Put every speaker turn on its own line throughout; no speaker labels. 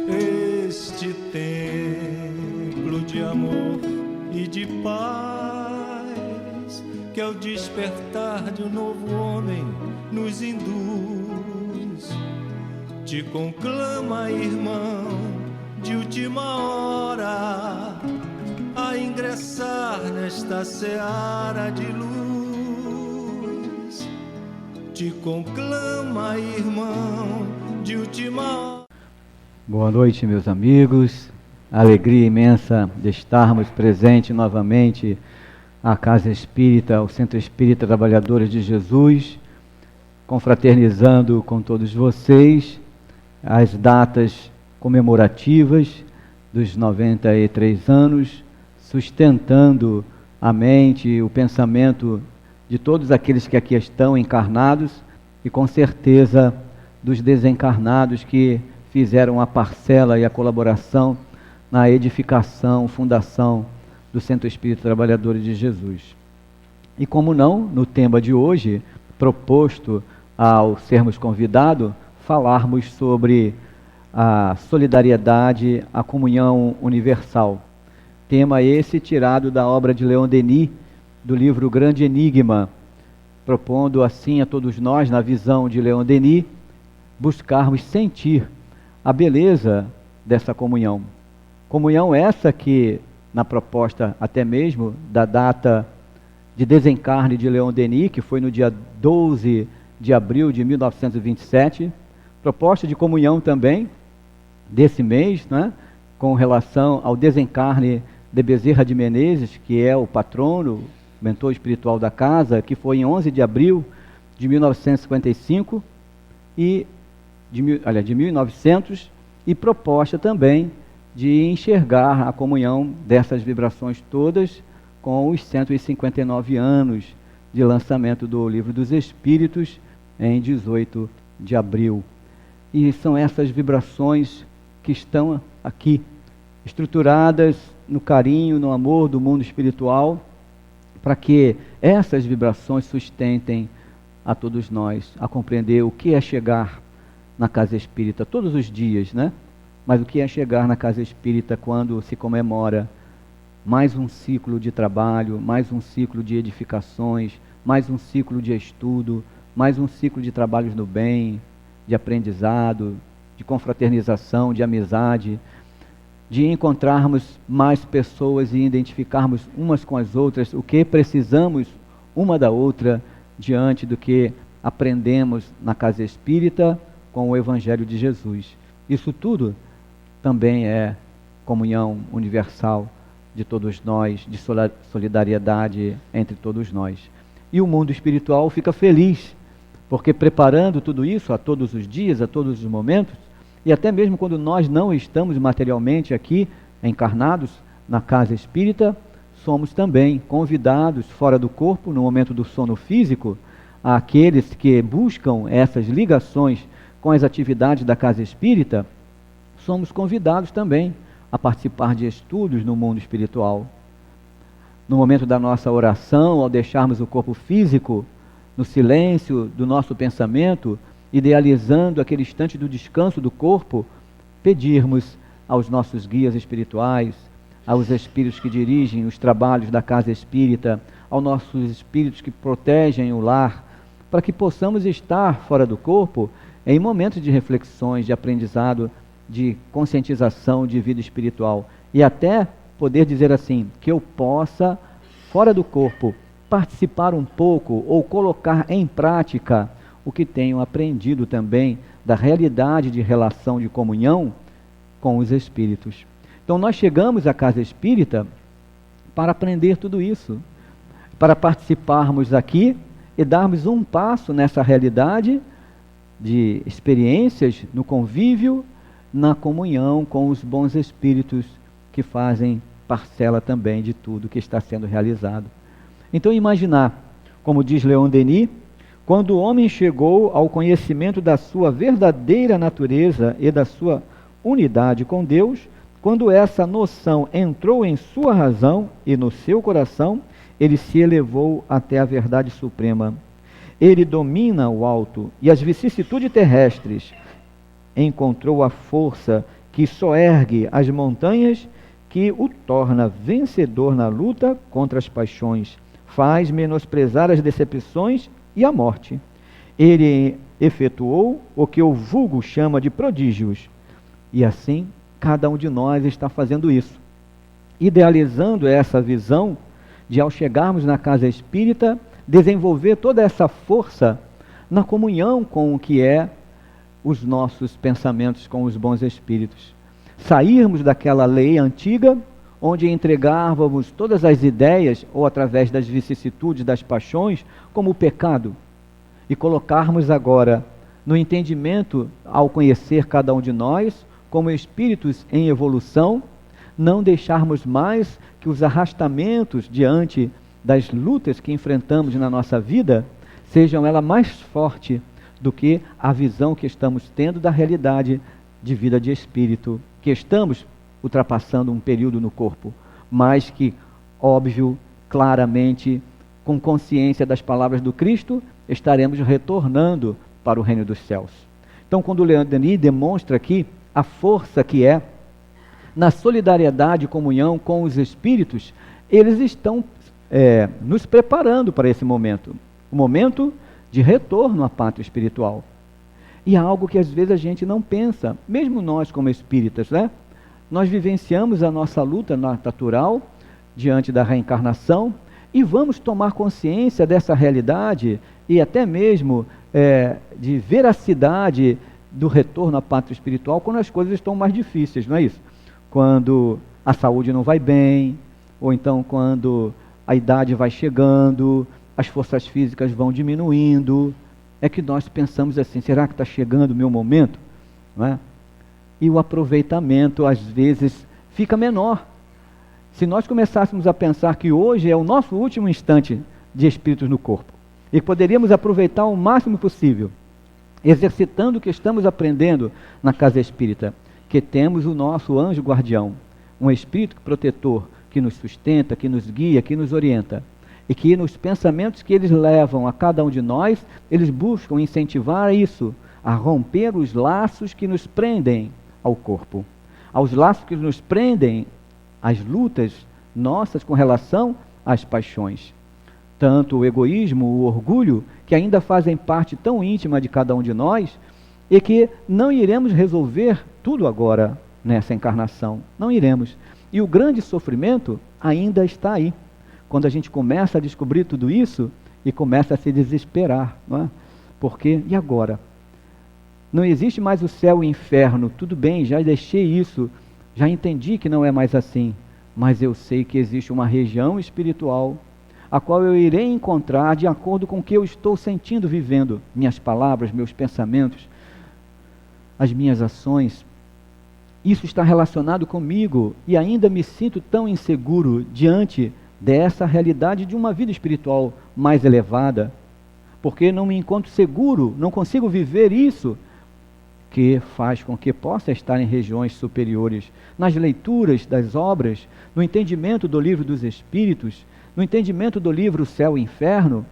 Este templo de amor e de paz, que ao despertar de um novo homem nos induz, te conclama, irmão, de última hora, a ingressar nesta seara de luz. Te conclama, irmão, de última hora.
Boa noite, meus amigos. Alegria imensa de estarmos presentes novamente à Casa Espírita, ao Centro Espírita Trabalhadores de Jesus, confraternizando com todos vocês as datas comemorativas dos 93 anos, sustentando a mente, o pensamento de todos aqueles que aqui estão encarnados e com certeza dos desencarnados que fizeram a parcela e a colaboração na edificação, fundação do Centro Espírita Trabalhadores de Jesus. E como não, no tema de hoje, proposto ao sermos convidados, falarmos sobre a solidariedade, a comunhão universal. Tema esse tirado da obra de Leon Denis, do livro Grande Enigma, propondo assim a todos nós, na visão de Leon Denis, buscarmos sentir a beleza dessa comunhão. Comunhão essa que, na proposta até mesmo da data de desencarne de Leon Denis, que foi no dia 12 de abril de 1927, proposta de comunhão também desse mês, né, com relação ao desencarne de Bezerra de Menezes, que é o patrono, mentor espiritual da casa, que foi em 11 de abril de 1955, de 1900, e proposta também de enxergar a comunhão dessas vibrações todas com os 159 anos de lançamento do Livro dos Espíritos em 18 de abril. E são essas vibrações que estão aqui, estruturadas no carinho, no amor do mundo espiritual, para que essas vibrações sustentem a todos nós a compreender o que é chegar na Casa Espírita todos os dias, né? Mas o que é chegar na Casa Espírita quando se comemora mais um ciclo de trabalho, mais um ciclo de edificações, mais um ciclo de estudo, mais um ciclo de trabalhos no bem, de aprendizado, de confraternização, de amizade, de encontrarmos mais pessoas e identificarmos umas com as outras o que precisamos uma da outra diante do que aprendemos na Casa Espírita com o Evangelho de Jesus. Isso tudo também é comunhão universal de todos nós, de solidariedade entre todos nós. E o mundo espiritual fica feliz, porque preparando tudo isso a todos os dias, a todos os momentos, e até mesmo quando nós não estamos materialmente aqui, encarnados na Casa Espírita, somos também convidados fora do corpo, no momento do sono físico, àqueles que buscam essas ligações com as atividades da Casa Espírita, somos convidados também a participar de estudos no mundo espiritual. No momento da nossa oração, ao deixarmos o corpo físico, no silêncio do nosso pensamento, idealizando aquele instante do descanso do corpo, pedirmos aos nossos guias espirituais, aos espíritos que dirigem os trabalhos da Casa Espírita, aos nossos espíritos que protegem o lar, para que possamos estar fora do corpo em momentos de reflexões, de aprendizado, de conscientização de vida espiritual. E até poder dizer assim, que eu possa, fora do corpo, participar um pouco ou colocar em prática o que tenho aprendido também da realidade de relação de comunhão com os espíritos. Então nós chegamos à Casa Espírita para aprender tudo isso, para participarmos aqui e darmos um passo nessa realidade de experiências no convívio, na comunhão com os bons espíritos que fazem parcela também de tudo que está sendo realizado. Então imaginar, como diz Leon Denis, quando o homem chegou ao conhecimento da sua verdadeira natureza e da sua unidade com Deus, Quando essa noção entrou em sua razão e no seu coração, ele se elevou até a verdade suprema. Ele domina o alto e as vicissitudes terrestres. Encontrou a força que soergue as montanhas, que o torna vencedor na luta contra as paixões, faz menosprezar as decepções e a morte. Ele efetuou o que o vulgo chama de prodígios. E assim, cada um de nós está fazendo isso, idealizando essa visão de, ao chegarmos na casa espírita, desenvolver toda essa força na comunhão com o que é os nossos pensamentos com os bons espíritos. Sairmos daquela lei antiga, onde entregávamos todas as ideias, ou através das vicissitudes, das paixões, como pecado, e colocarmos agora no entendimento, ao conhecer cada um de nós, como espíritos em evolução, não deixarmos mais que os arrastamentos diante das lutas que enfrentamos na nossa vida, sejam elas mais fortes do que a visão que estamos tendo da realidade de vida de espírito, que estamos ultrapassando um período no corpo, mas que, óbvio, claramente, com consciência das palavras do Cristo, estaremos retornando para o reino dos céus. Então, quando o Leon Denis demonstra aqui a força que é na solidariedade e comunhão com os espíritos, eles estão nos preparando para esse momento, o momento de retorno à pátria espiritual. E é algo que às vezes a gente não pensa, mesmo nós como espíritas, né? Nós vivenciamos a nossa luta natural diante da reencarnação e vamos tomar consciência dessa realidade e até mesmo de veracidade do retorno à pátria espiritual quando as coisas estão mais difíceis, não é isso? Quando a saúde não vai bem, ou então quando a idade vai chegando, as forças físicas vão diminuindo, é que nós pensamos assim, será que está chegando o meu momento? Não é? E o aproveitamento às vezes fica menor. Se nós começássemos a pensar que hoje é o nosso último instante de espíritos no corpo, e poderíamos aproveitar o máximo possível, exercitando o que estamos aprendendo na casa espírita, que temos o nosso anjo guardião, um espírito protetor que nos sustenta, que nos guia, que nos orienta, e que nos pensamentos que eles levam a cada um de nós, eles buscam incentivar isso, a romper os laços que nos prendem ao corpo, aos laços que nos prendem às lutas nossas com relação às paixões. Tanto o egoísmo, o orgulho, que ainda fazem parte tão íntima de cada um de nós, e que não iremos resolver tudo agora nessa encarnação, não iremos. E o grande sofrimento ainda está aí, quando a gente começa a descobrir tudo isso e começa a se desesperar, não é? Porque, e agora? Não existe mais o céu e o inferno, tudo bem, já deixei isso, já entendi que não é mais assim, mas eu sei que existe uma região espiritual a qual eu irei encontrar de acordo com o que eu estou sentindo, vivendo, minhas palavras, meus pensamentos, as minhas ações. Isso está relacionado comigo e ainda me sinto tão inseguro diante dessa realidade de uma vida espiritual mais elevada, porque não me encontro seguro, não consigo viver isso, que faz com que possa estar em regiões superiores, nas leituras das obras, no entendimento do livro dos Espíritos, no entendimento do livro Céu e Inferno,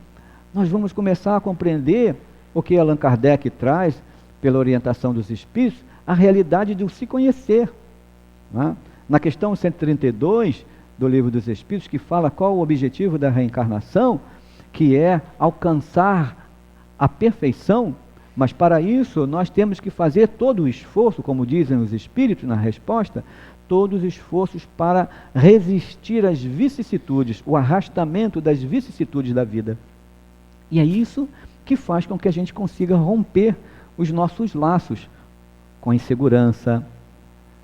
nós vamos começar a compreender o que Allan Kardec traz, pela orientação dos Espíritos, a realidade de se conhecer. Não é? Na questão 132 do livro dos Espíritos, que fala qual o objetivo da reencarnação, que é alcançar a perfeição, mas para isso nós temos que fazer todo o esforço, como dizem os Espíritos na resposta, todos os esforços para resistir às vicissitudes, o arrastamento das vicissitudes da vida. E é isso que faz com que a gente consiga romper os nossos laços com a insegurança,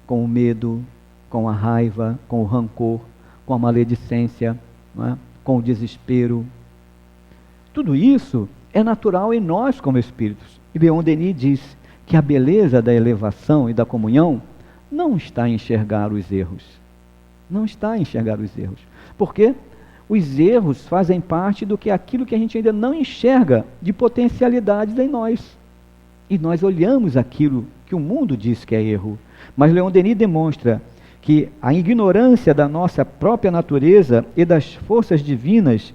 com o medo, com a raiva, com o rancor, com a maledicência, não é? Com o desespero. Tudo isso é natural em nós como espíritos. E Leon Denis diz que a beleza da elevação e da comunhão não está em enxergar os erros. Não está em enxergar os erros. Porque os erros fazem parte do que aquilo que a gente ainda não enxerga de potencialidades em nós. E nós olhamos aquilo que o mundo diz que é erro. Mas Leon Denis demonstra que a ignorância da nossa própria natureza e das forças divinas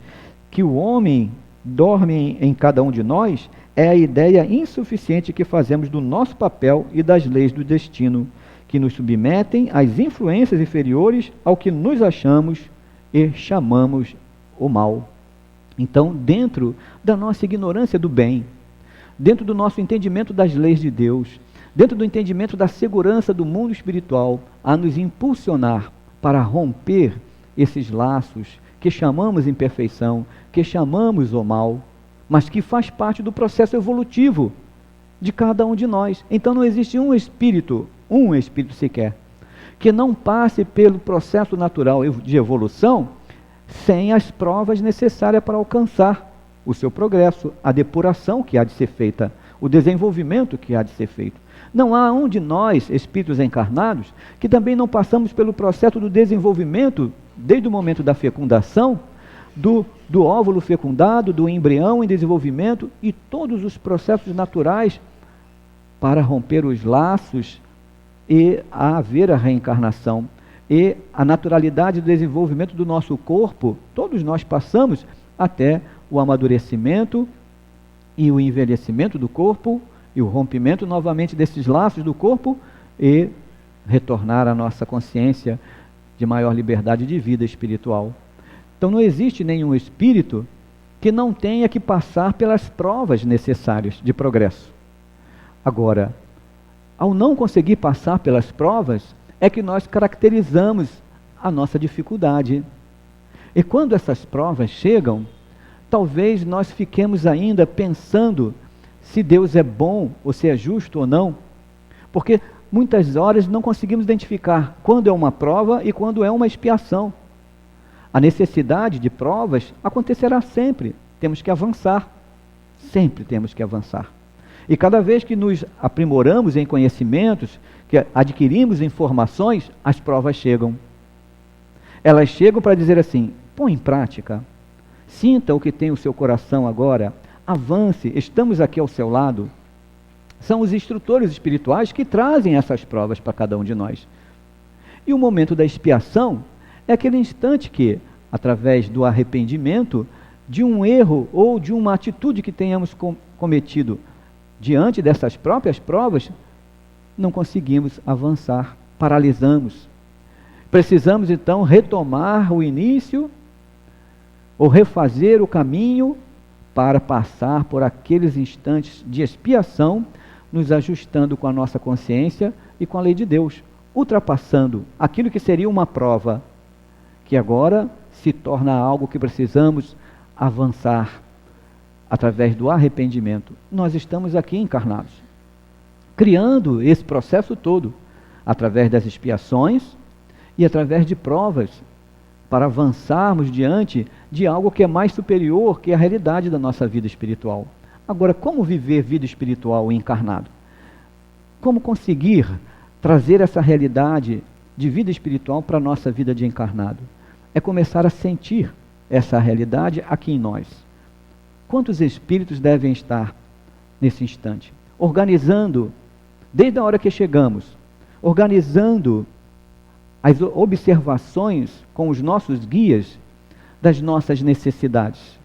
que o homem dorme em cada um de nós é a ideia insuficiente que fazemos do nosso papel e das leis do destino, que nos submetem às influências inferiores ao que nos achamos e chamamos o mal. Então, dentro da nossa ignorância do bem, dentro do nosso entendimento das leis de Deus, dentro do entendimento da segurança do mundo espiritual, a nos impulsionar para romper esses laços que chamamos imperfeição, que chamamos o mal, mas que faz parte do processo evolutivo de cada um de nós. Então não existe um espírito sequer, que não passe pelo processo natural de evolução sem as provas necessárias para alcançar o seu progresso, a depuração que há de ser feita, o desenvolvimento que há de ser feito. Não há um de nós, espíritos encarnados, que também não passamos pelo processo do desenvolvimento, desde o momento da fecundação, do óvulo fecundado, do embrião em desenvolvimento e todos os processos naturais para romper os laços e haver a reencarnação. E a naturalidade do desenvolvimento do nosso corpo, todos nós passamos até o amadurecimento e o envelhecimento do corpo e o rompimento novamente desses laços do corpo e retornar à nossa consciência de maior liberdade de vida espiritual. Então não existe nenhum espírito que não tenha que passar pelas provas necessárias de progresso. Agora, ao não conseguir passar pelas provas, é que nós caracterizamos a nossa dificuldade. E quando essas provas chegam, talvez nós fiquemos ainda pensando se Deus é bom ou se é justo ou não, porque muitas horas não conseguimos identificar quando é uma prova e quando é uma expiação. A necessidade de provas acontecerá sempre, temos que avançar, sempre temos que avançar. E cada vez que nos aprimoramos em conhecimentos, que adquirimos informações, as provas chegam. Elas chegam para dizer assim: põe em prática, sinta o que tem o seu coração agora, avance, estamos aqui ao seu lado. São os instrutores espirituais que trazem essas provas para cada um de nós. E o momento da expiação é aquele instante que, através do arrependimento, de um erro ou de uma atitude que tenhamos cometido diante dessas próprias provas, não conseguimos avançar, paralisamos. Precisamos então retomar o início ou refazer o caminho para passar por aqueles instantes de expiação, nos ajustando com a nossa consciência e com a lei de Deus, ultrapassando aquilo que seria uma prova, que agora se torna algo que precisamos avançar através do arrependimento. Nós estamos aqui encarnados, criando esse processo todo, através das expiações e através de provas, para avançarmos diante de algo que é mais superior, que é a realidade da nossa vida espiritual. Agora, como viver vida espiritual encarnado? Como conseguir trazer essa realidade de vida espiritual para a nossa vida de encarnado? É começar a sentir essa realidade aqui em nós. Quantos espíritos devem estar nesse instante? Organizando, desde a hora que chegamos, organizando as observações com os nossos guias das nossas necessidades,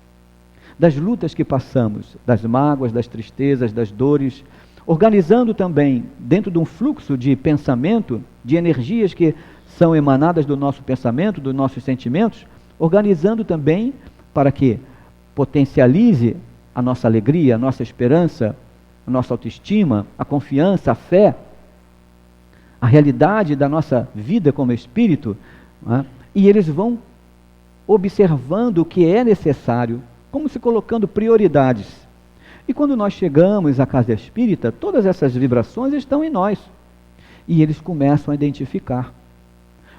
das lutas que passamos, das mágoas, das tristezas, das dores, organizando também dentro de um fluxo de pensamento, de energias que são emanadas do nosso pensamento, dos nossos sentimentos, organizando também para que potencialize a nossa alegria, a nossa esperança, a nossa autoestima, a confiança, a fé, a realidade da nossa vida como espírito, né? E eles vão observando o que é necessário, como se colocando prioridades. E quando nós chegamos à casa espírita, todas essas vibrações estão em nós. E eles começam a identificar,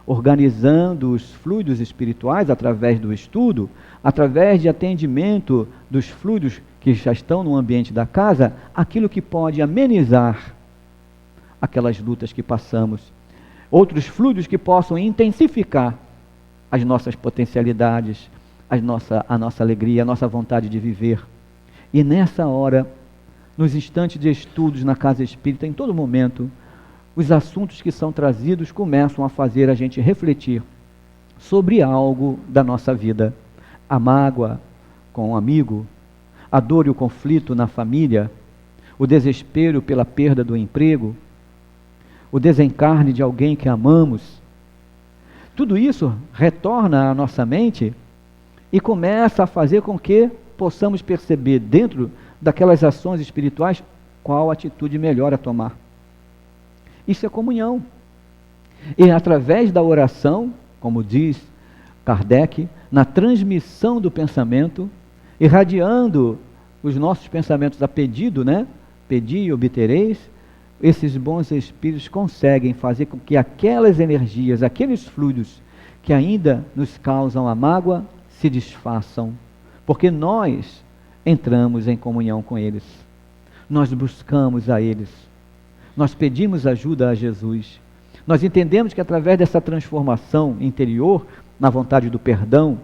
organizando os fluidos espirituais através do estudo, através de atendimento dos fluidos que já estão no ambiente da casa, aquilo que pode amenizar aquelas lutas que passamos. Outros fluidos que possam intensificar as nossas potencialidades, a nossa alegria, a nossa vontade de viver. E nessa hora, nos instantes de estudos na casa espírita, em todo momento, os assuntos que são trazidos começam a fazer a gente refletir sobre algo da nossa vida. A mágoa com um amigo, a dor e o conflito na família, o desespero pela perda do emprego, o desencarne de alguém que amamos. Tudo isso retorna à nossa mente e começa a fazer com que possamos perceber dentro daquelas ações espirituais qual atitude melhor a tomar. Isso é comunhão. E através da oração, como diz Kardec, na transmissão do pensamento, irradiando os nossos pensamentos a pedido, né? Pedi e obtereis, esses bons espíritos conseguem fazer com que aquelas energias, aqueles fluidos que ainda nos causam a mágoa, se desfaçam, porque nós entramos em comunhão com eles, nós buscamos a eles, nós pedimos ajuda a Jesus, nós entendemos que através dessa transformação interior, na vontade do perdão,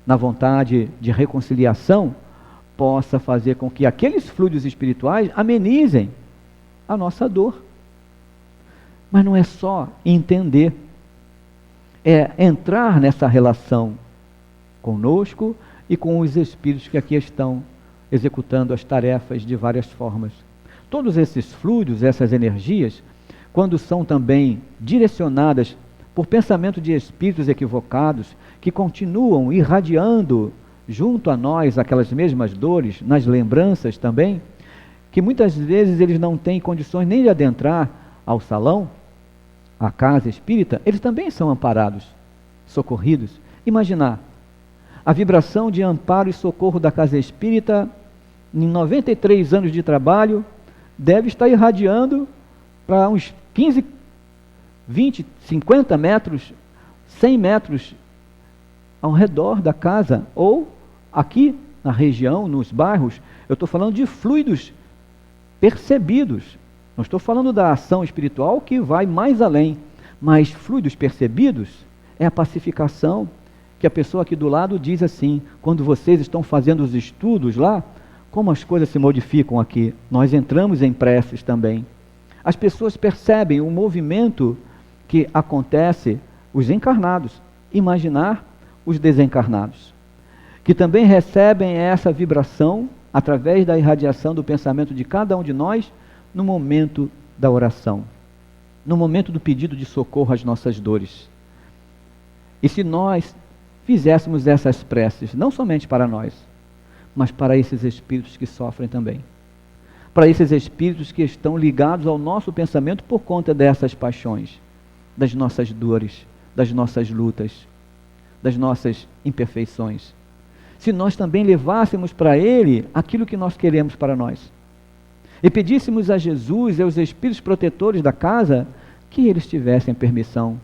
na vontade de reconciliação, possa fazer com que aqueles fluidos espirituais amenizem a nossa dor. Mas não é só entender, é entrar nessa relação conosco e com os espíritos que aqui estão executando as tarefas de várias formas. Todos esses fluidos, essas energias, quando são também direcionadas por pensamento de espíritos equivocados, que continuam irradiando junto a nós aquelas mesmas dores, nas lembranças também, que muitas vezes eles não têm condições nem de adentrar ao salão, à casa espírita, eles também são amparados, socorridos. Imaginar a vibração de amparo e socorro da casa espírita, em 93 anos de trabalho, deve estar irradiando para uns 15, 20, 50 metros, 100 metros ao redor da casa, ou aqui na região, nos bairros. Eu estou falando de fluidos percebidos, não estou falando da ação espiritual que vai mais além, mas fluidos percebidos é a pacificação, que a pessoa aqui do lado diz assim, quando vocês estão fazendo os estudos lá, como as coisas se modificam aqui, nós entramos em preces também. As pessoas percebem o movimento que acontece, os encarnados, imaginar os desencarnados, que também recebem essa vibração através da irradiação do pensamento de cada um de nós no momento da oração, no momento do pedido de socorro às nossas dores. E se nós fizéssemos essas preces, não somente para nós, mas para esses espíritos que sofrem também, para esses espíritos que estão ligados ao nosso pensamento por conta dessas paixões, das nossas dores, das nossas lutas, das nossas imperfeições. Se nós também levássemos para Ele aquilo que nós queremos para nós, e pedíssemos a Jesus e aos espíritos protetores da casa que eles tivessem permissão,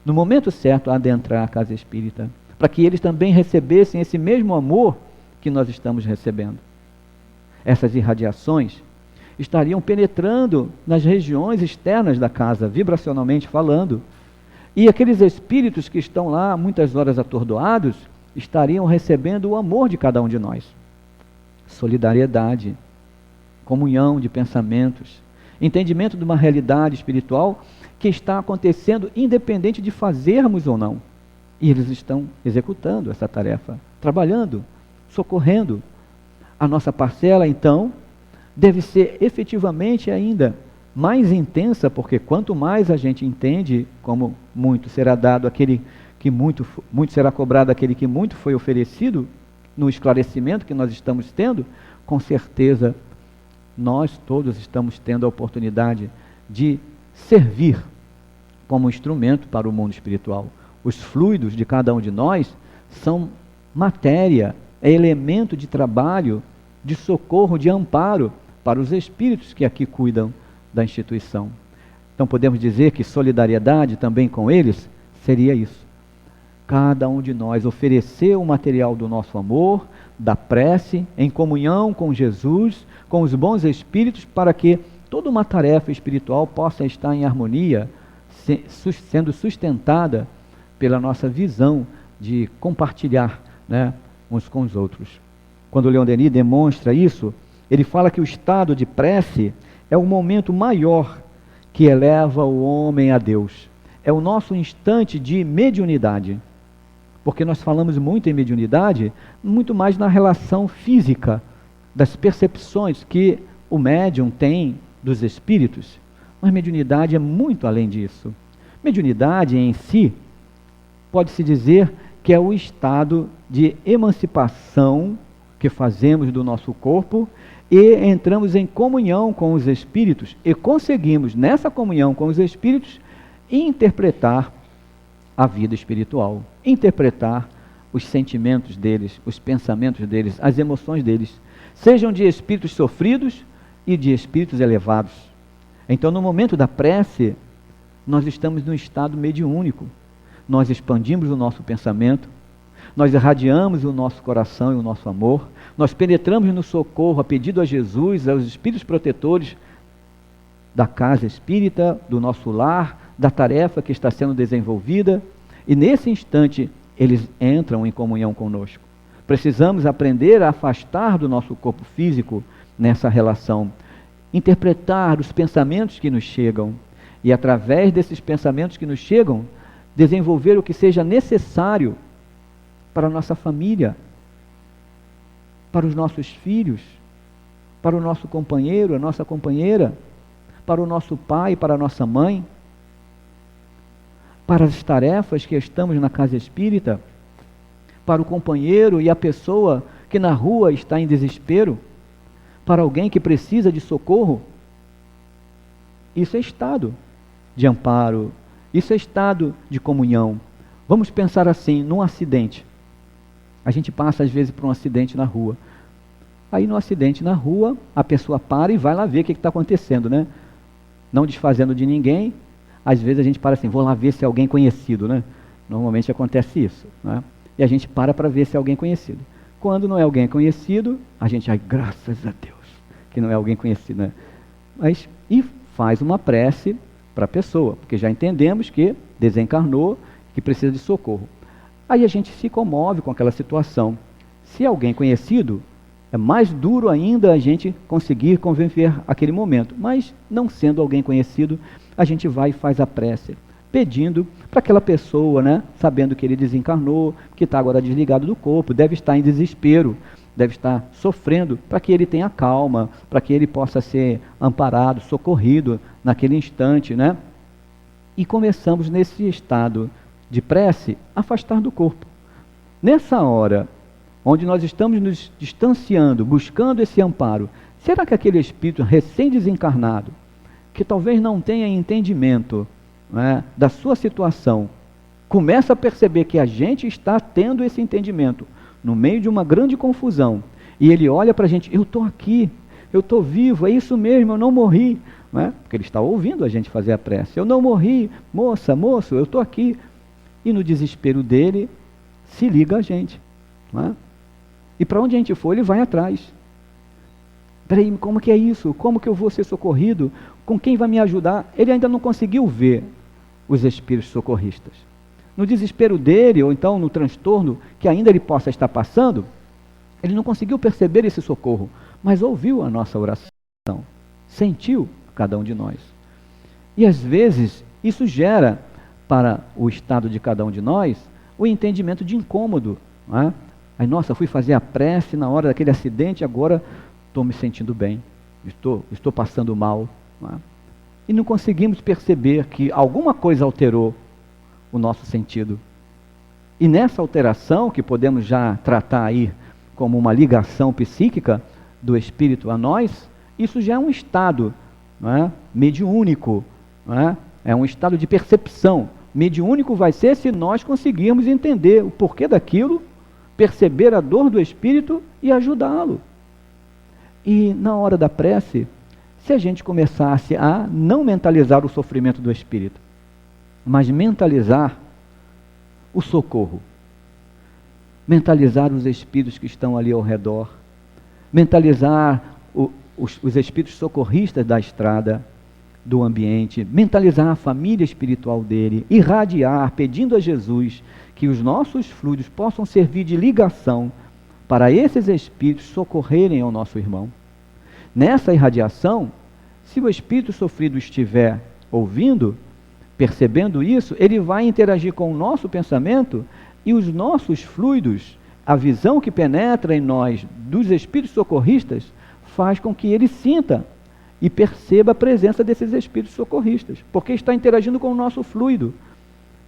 no momento certo, a adentrar a casa espírita, para que eles também recebessem esse mesmo amor que nós estamos recebendo. Essas irradiações estariam penetrando nas regiões externas da casa, vibracionalmente falando, e aqueles espíritos que estão lá muitas horas atordoados estariam recebendo o amor de cada um de nós. Solidariedade, comunhão de pensamentos, entendimento de uma realidade espiritual que está acontecendo independente de fazermos ou não. E eles estão executando essa tarefa, trabalhando, socorrendo. A nossa parcela, então, deve ser efetivamente ainda mais intensa, porque quanto mais a gente entende, como muito será dado aquele que muito será cobrado aquele que muito foi oferecido, no esclarecimento que nós estamos tendo, com certeza nós todos estamos tendo a oportunidade de servir como instrumento para o mundo espiritual. Os fluidos de cada um de nós são matéria, é elemento de trabalho, de socorro, de amparo para os espíritos que aqui cuidam da instituição. Então podemos dizer que solidariedade também com eles seria isso. Cada um de nós oferecer o material do nosso amor, da prece, em comunhão com Jesus, com os bons espíritos, para que toda uma tarefa espiritual possa estar em harmonia, sendo sustentada pela nossa visão de compartilhar, né, uns com os outros. Quando o Leon Denis demonstra isso, ele fala que o estado de prece é o momento maior que eleva o homem a Deus. É o nosso instante de mediunidade. Porque nós falamos muito em mediunidade, muito mais na relação física, das percepções que o médium tem dos espíritos. Mas mediunidade é muito além disso. Mediunidade em si, pode-se dizer que é o estado de emancipação que fazemos do nosso corpo e entramos em comunhão com os espíritos e conseguimos, nessa comunhão com os espíritos, interpretar a vida espiritual, interpretar os sentimentos deles, os pensamentos deles, as emoções deles, sejam de espíritos sofridos e de espíritos elevados. Então, no momento da prece, nós estamos num estado mediúnico. Nós expandimos o nosso pensamento, nós irradiamos o nosso coração e o nosso amor, nós penetramos no socorro a pedido a Jesus, aos espíritos protetores da casa espírita, do nosso lar, da tarefa que está sendo desenvolvida, e nesse instante eles entram em comunhão conosco. Precisamos aprender a afastar do nosso corpo físico nessa relação, interpretar os pensamentos que nos chegam, e através desses pensamentos que nos chegam, desenvolver o que seja necessário para a nossa família, para os nossos filhos, para o nosso companheiro, a nossa companheira, para o nosso pai, para a nossa mãe, para as tarefas que estamos na casa espírita, para o companheiro e a pessoa que na rua está em desespero, para alguém que precisa de socorro. Isso é estado de amparo, isso é estado de comunhão. Vamos pensar assim, num acidente. A gente passa às vezes por um acidente na rua. Aí no acidente na rua, a pessoa para e vai lá ver o que está acontecendo, né? Não desfazendo de ninguém. Às vezes a gente para assim, vou lá ver se é alguém conhecido, né? Normalmente acontece isso, né? E a gente para ver se é alguém conhecido. Quando não é alguém conhecido, a gente, ai, graças a Deus, que não é alguém conhecido, né? E faz uma prece para a pessoa, porque já entendemos que desencarnou, que precisa de socorro. Aí a gente se comove com aquela situação. Se é alguém conhecido, é mais duro ainda a gente conseguir conviver aquele momento. Mas, não sendo alguém conhecido, a gente vai e faz a prece, pedindo para aquela pessoa, né, sabendo que ele desencarnou, que está agora desligado do corpo, deve estar em desespero, deve estar sofrendo, para que ele tenha calma, para que ele possa ser amparado, socorrido naquele instante, né? E começamos nesse estado de prece, afastar do corpo. Nessa hora, onde nós estamos nos distanciando, buscando esse amparo, será que aquele espírito recém-desencarnado, que talvez não tenha entendimento, né, da sua situação, começa a perceber que a gente está tendo esse entendimento, no meio de uma grande confusão, e ele olha para a gente, eu estou aqui, eu estou vivo, é isso mesmo, eu não morri, né? Porque ele está ouvindo a gente fazer a prece, eu não morri, moça, moço, eu estou aqui, e no desespero dele, se liga a gente, né? E para onde a gente for, ele vai atrás. Peraí, como que é isso? Como que eu vou ser socorrido? Com quem vai me ajudar? Ele ainda não conseguiu ver os espíritos socorristas. No desespero dele, ou então no transtorno que ainda ele possa estar passando, ele não conseguiu perceber esse socorro, mas ouviu a nossa oração, sentiu cada um de nós. E às vezes isso gera para o estado de cada um de nós o entendimento de incômodo, não é? Aí, nossa, fui fazer a prece na hora daquele acidente, agora estou me sentindo bem, estou passando mal, não é? E não conseguimos perceber que alguma coisa alterou o nosso sentido. E nessa alteração, que podemos já tratar aí como uma ligação psíquica do espírito a nós, isso já é um estado, não é, mediúnico, não é? É um estado de percepção. Mediúnico vai ser se nós conseguirmos entender o porquê daquilo, perceber a dor do espírito e ajudá-lo. E na hora da prece, se a gente começasse a não mentalizar o sofrimento do espírito, mas mentalizar o socorro, mentalizar os espíritos que estão ali ao redor, mentalizar os espíritos socorristas da estrada, do ambiente, mentalizar a família espiritual dele, irradiar, pedindo a Jesus que os nossos fluidos possam servir de ligação para esses espíritos socorrerem ao nosso irmão. Nessa irradiação, se o espírito sofrido estiver ouvindo, percebendo isso, ele vai interagir com o nosso pensamento e os nossos fluidos, a visão que penetra em nós dos espíritos socorristas, faz com que ele sinta e perceba a presença desses espíritos socorristas, porque está interagindo com o nosso fluido,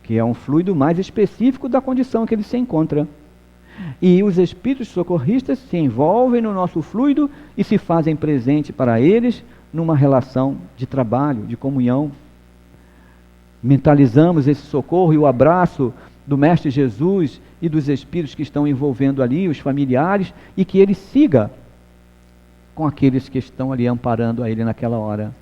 que é um fluido mais específico da condição que ele se encontra. E os espíritos socorristas se envolvem no nosso fluido e se fazem presente para eles numa relação de trabalho, de comunhão. Mentalizamos esse socorro e o abraço do Mestre Jesus e dos espíritos que estão envolvendo ali, os familiares, e que ele siga com aqueles que estão ali amparando a ele naquela hora.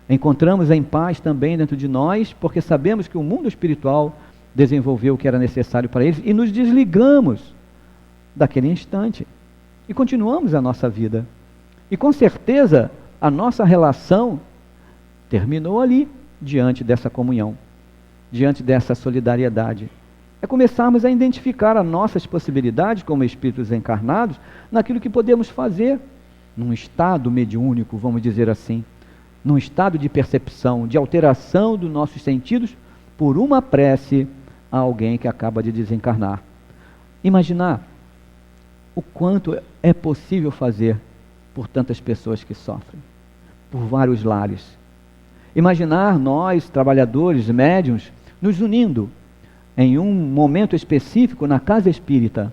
Encontramos em paz também dentro de nós, porque sabemos que o mundo espiritual desenvolveu o que era necessário para eles e nos desligamos daquele instante e continuamos a nossa vida. E com certeza a nossa relação terminou ali, diante dessa comunhão, diante dessa solidariedade. É começarmos a identificar as nossas possibilidades como espíritos encarnados naquilo que podemos fazer num estado mediúnico, vamos dizer assim, num estado de percepção, de alteração dos nossos sentidos por uma prece a alguém que acaba de desencarnar. Imaginar o quanto é possível fazer por tantas pessoas que sofrem, por vários lares. Imaginar nós, trabalhadores, médiuns, nos unindo em um momento específico na casa espírita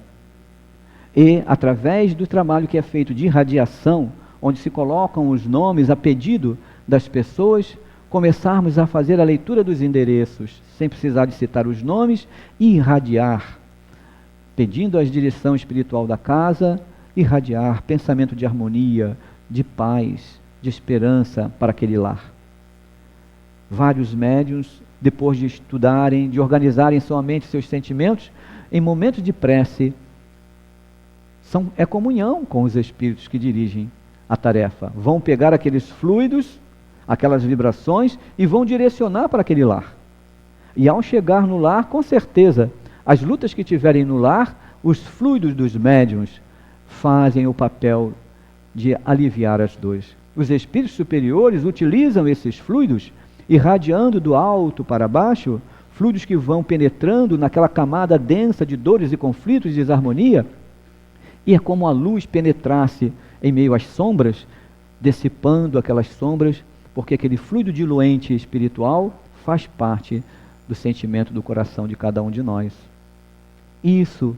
e, através do trabalho que é feito de irradiação, onde se colocam os nomes a pedido das pessoas, começarmos a fazer a leitura dos endereços, sem precisar de citar os nomes, e irradiar, pedindo a direção espiritual da casa, irradiar pensamento de harmonia, de paz, de esperança para aquele lar. Vários médiuns, depois de estudarem, de organizarem somente seus sentimentos, em momentos de prece, é comunhão com os espíritos que dirigem a tarefa. Vão pegar aqueles fluidos, aquelas vibrações e vão direcionar para aquele lar. E ao chegar no lar, com certeza, as lutas que tiverem no lar, os fluidos dos médiuns fazem o papel de aliviar as dores. Os espíritos superiores utilizam esses fluidos, irradiando do alto para baixo, fluidos que vão penetrando naquela camada densa de dores e conflitos e desarmonia, e é como a luz penetrasse em meio às sombras, dissipando aquelas sombras, porque aquele fluido diluente espiritual faz parte do sentimento do coração de cada um de nós. Isso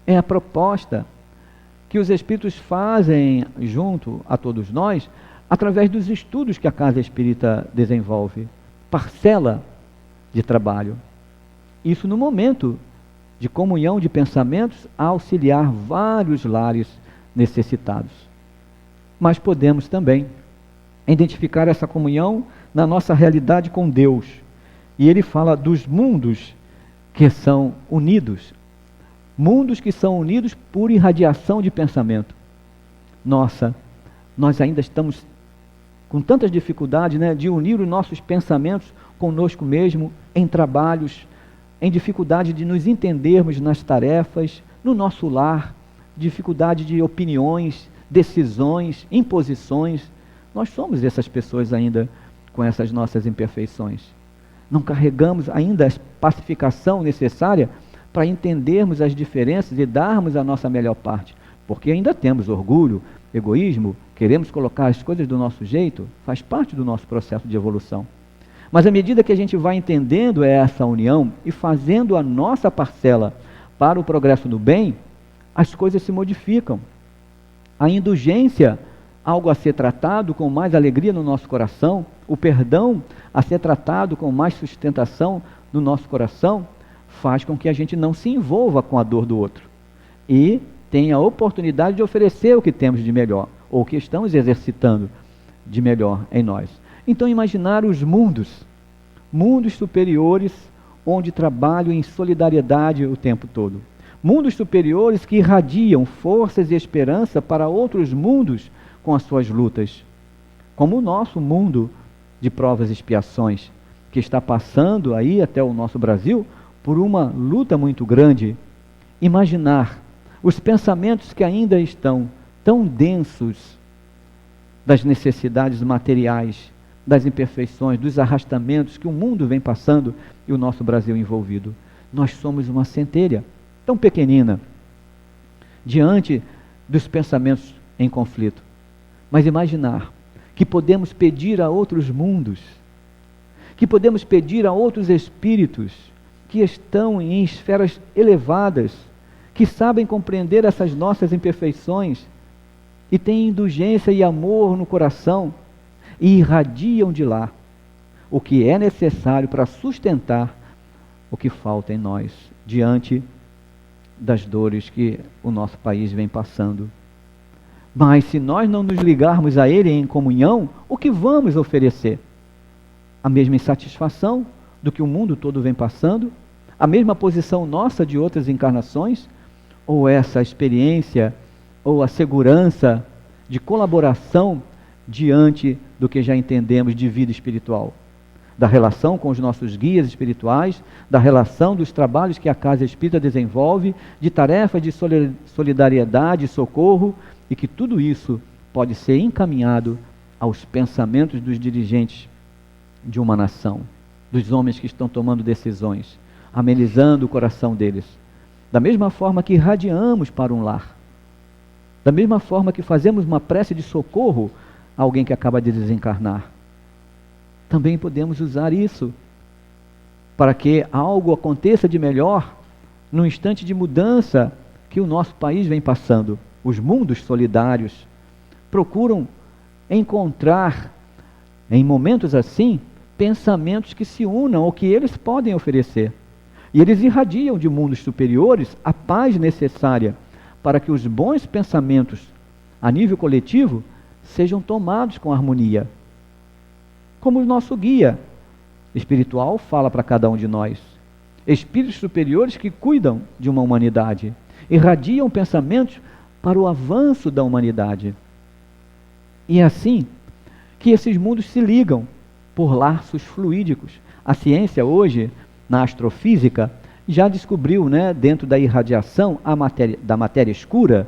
é a proposta que os espíritos fazem junto a todos nós, através dos estudos que a Casa Espírita desenvolve, parcela de trabalho. Isso no momento de comunhão de pensamentos, a auxiliar vários lares necessitados. Mas podemos também identificar essa comunhão na nossa realidade com Deus. E ele fala dos mundos que são unidos, mundos que são unidos por irradiação de pensamento. Nossa, nós ainda estamos com tantas dificuldades, né, de unir os nossos pensamentos conosco mesmo, em trabalhos, em dificuldade de nos entendermos nas tarefas, no nosso lar, dificuldade de opiniões, decisões, imposições. Nós somos essas pessoas ainda com essas nossas imperfeições. Não carregamos ainda a pacificação necessária para entendermos as diferenças e darmos a nossa melhor parte, porque ainda temos orgulho, egoísmo, queremos colocar as coisas do nosso jeito, faz parte do nosso processo de evolução. Mas à medida que a gente vai entendendo essa união e fazendo a nossa parcela para o progresso do bem, as coisas se modificam. A indulgência, algo a ser tratado com mais alegria no nosso coração, o perdão a ser tratado com mais sustentação no nosso coração, faz com que a gente não se envolva com a dor do outro e tenha a oportunidade de oferecer o que temos de melhor, ou o que estamos exercitando de melhor em nós. Então imaginar os mundos superiores, onde trabalham em solidariedade o tempo todo. Mundos superiores que irradiam forças e esperança para outros mundos com as suas lutas. Como o nosso mundo de provas e expiações, que está passando aí até o nosso Brasil por uma luta muito grande. Imaginar os pensamentos que ainda estão tão densos das necessidades materiais, das imperfeições, dos arrastamentos que o mundo vem passando e o nosso Brasil envolvido. Nós somos uma centelha tão pequenina diante dos pensamentos em conflito. Mas imaginar que podemos pedir a outros mundos, que podemos pedir a outros espíritos que estão em esferas elevadas, que sabem compreender essas nossas imperfeições e têm indulgência e amor no coração e irradiam de lá o que é necessário para sustentar o que falta em nós diante das dores que o nosso país vem passando. Mas se nós não nos ligarmos a Ele em comunhão, o que vamos oferecer? A mesma insatisfação do que o mundo todo vem passando? A mesma posição nossa de outras encarnações? Ou essa experiência, ou a segurança de colaboração diante do que já entendemos de vida espiritual? Da relação com os nossos guias espirituais, da relação dos trabalhos que a Casa Espírita desenvolve, de tarefas de solidariedade e socorro, e que tudo isso pode ser encaminhado aos pensamentos dos dirigentes de uma nação, dos homens que estão tomando decisões, amenizando o coração deles. Da mesma forma que irradiamos para um lar, da mesma forma que fazemos uma prece de socorro a alguém que acaba de desencarnar, também podemos usar isso para que algo aconteça de melhor no instante de mudança que o nosso país vem passando. Os mundos solidários procuram encontrar, em momentos assim, pensamentos que se unam ao que eles podem oferecer. E eles irradiam de mundos superiores a paz necessária para que os bons pensamentos, a nível coletivo, sejam tomados com harmonia. Como o nosso guia espiritual fala para cada um de nós. Espíritos superiores que cuidam de uma humanidade, irradiam pensamentos para o avanço da humanidade. E é assim que esses mundos se ligam por laços fluídicos. A ciência hoje, na astrofísica, já descobriu, dentro da irradiação da matéria escura,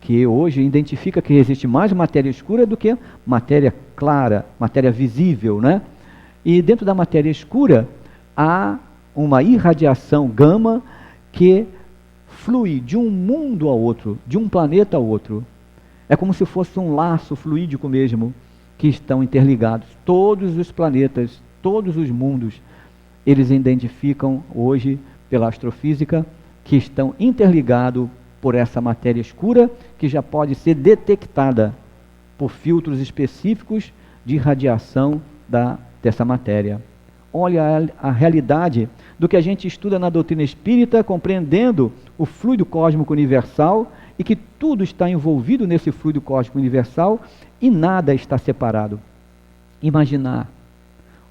que hoje identifica que existe mais matéria escura do que matéria clara, matéria visível, E dentro da matéria escura há uma irradiação gama que flui de um mundo ao outro, de um planeta ao outro. É como se fosse um laço fluídico mesmo, que estão interligados. Todos os planetas, todos os mundos, eles identificam hoje, pela astrofísica, que estão interligados por essa matéria escura, que já pode ser detectada por filtros específicos de radiação dessa matéria. Olha a realidade do que a gente estuda na doutrina espírita, compreendendo o fluido cósmico universal e que tudo está envolvido nesse fluido cósmico universal e nada está separado. Imaginar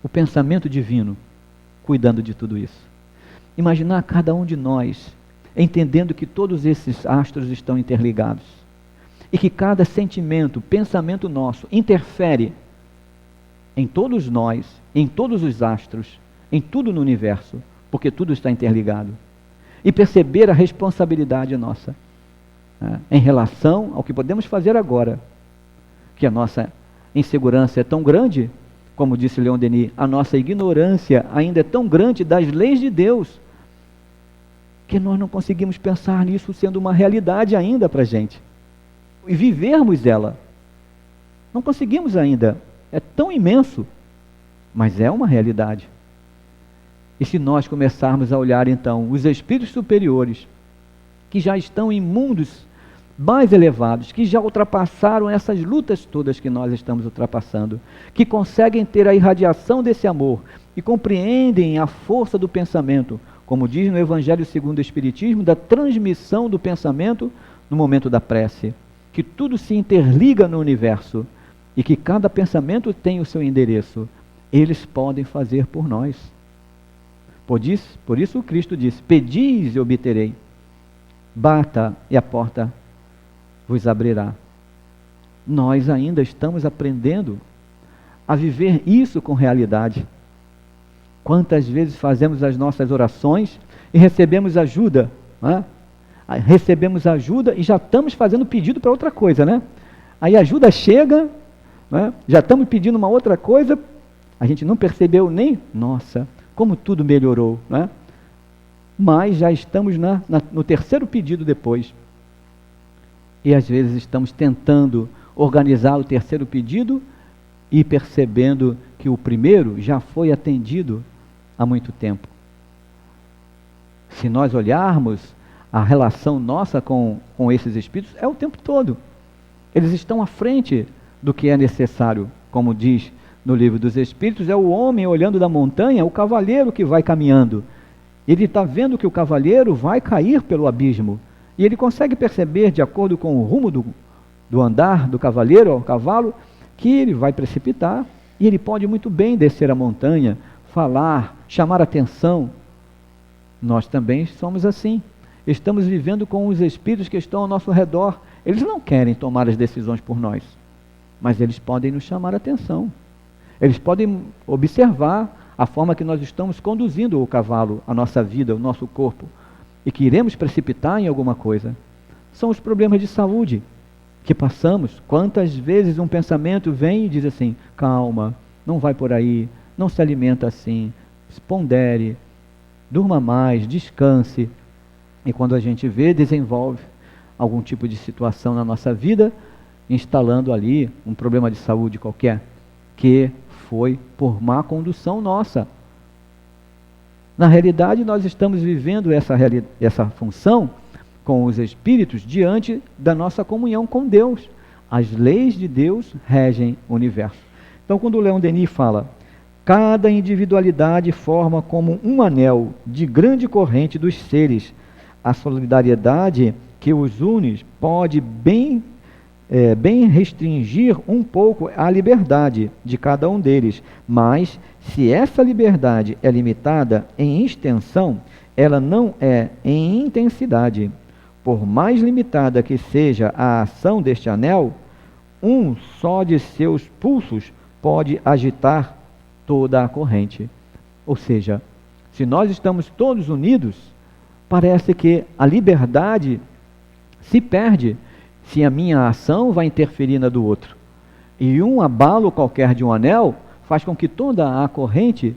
o pensamento divino cuidando de tudo isso. Imaginar cada um de nós entendendo que todos esses astros estão interligados e que cada sentimento, pensamento nosso interfere em todos nós, em todos os astros, em tudo no universo, porque tudo está interligado. E perceber a responsabilidade nossa em relação ao que podemos fazer agora, que a nossa insegurança é tão grande, como disse Leon Denis, a nossa ignorância ainda é tão grande das leis de Deus, que nós não conseguimos pensar nisso sendo uma realidade ainda para a gente. E vivermos ela. Não conseguimos ainda. É tão imenso, mas é uma realidade. E se nós começarmos a olhar então os espíritos superiores, que já estão em mundos mais elevados, que já ultrapassaram essas lutas todas que nós estamos ultrapassando, que conseguem ter a irradiação desse amor e compreendem a força do pensamento, como diz no Evangelho segundo o Espiritismo, da transmissão do pensamento no momento da prece, que tudo se interliga no universo e que cada pensamento tem o seu endereço. Eles podem fazer por nós. Por isso o Cristo disse: pedis e obterei, bata e a porta vos abrirá. Nós ainda estamos aprendendo a viver isso com realidade. Quantas vezes fazemos as nossas orações e recebemos ajuda, recebemos ajuda e já estamos fazendo pedido para outra coisa, Aí a ajuda chega, já estamos pedindo uma outra coisa A gente não percebeu nem, nossa, como tudo melhorou, né? Mas já estamos no terceiro pedido depois. E às vezes estamos tentando organizar o terceiro pedido e percebendo que o primeiro já foi atendido há muito tempo. Se nós olharmos a relação nossa com esses espíritos, é o tempo todo. Eles estão à frente do que é necessário, como diz no Livro dos Espíritos, é o homem olhando da montanha, o cavaleiro que vai caminhando. Ele está vendo que o cavaleiro vai cair pelo abismo. E ele consegue perceber, de acordo com o rumo do andar do cavaleiro, ao cavalo, que ele vai precipitar. E ele pode muito bem descer a montanha, falar, chamar atenção. Nós também somos assim. Estamos vivendo com os espíritos que estão ao nosso redor. Eles não querem tomar as decisões por nós, mas eles podem nos chamar atenção. Eles podem observar a forma que nós estamos conduzindo o cavalo, a nossa vida, o nosso corpo, e que iremos precipitar em alguma coisa. São os problemas de saúde que passamos. Quantas vezes um pensamento vem e diz assim, calma, não vai por aí, não se alimenta assim, pondere, durma mais, descanse. E quando a gente vê, desenvolve algum tipo de situação na nossa vida, instalando ali um problema de saúde qualquer, que foi por má condução nossa. Na realidade, nós estamos vivendo essa função com os espíritos diante da nossa comunhão com Deus. As leis de Deus regem o universo. Então, quando o Leon Denis fala, cada individualidade forma como um anel de grande corrente dos seres. A solidariedade que os une pode bem restringir um pouco a liberdade de cada um deles, mas se essa liberdade é limitada em extensão, ela não é em intensidade. Por mais limitada que seja a ação deste anel, um só de seus pulsos pode agitar toda a corrente. Ou seja, se nós estamos todos unidos, parece que a liberdade se perde se a minha ação vai interferir na do outro. E um abalo qualquer de um anel faz com que toda a corrente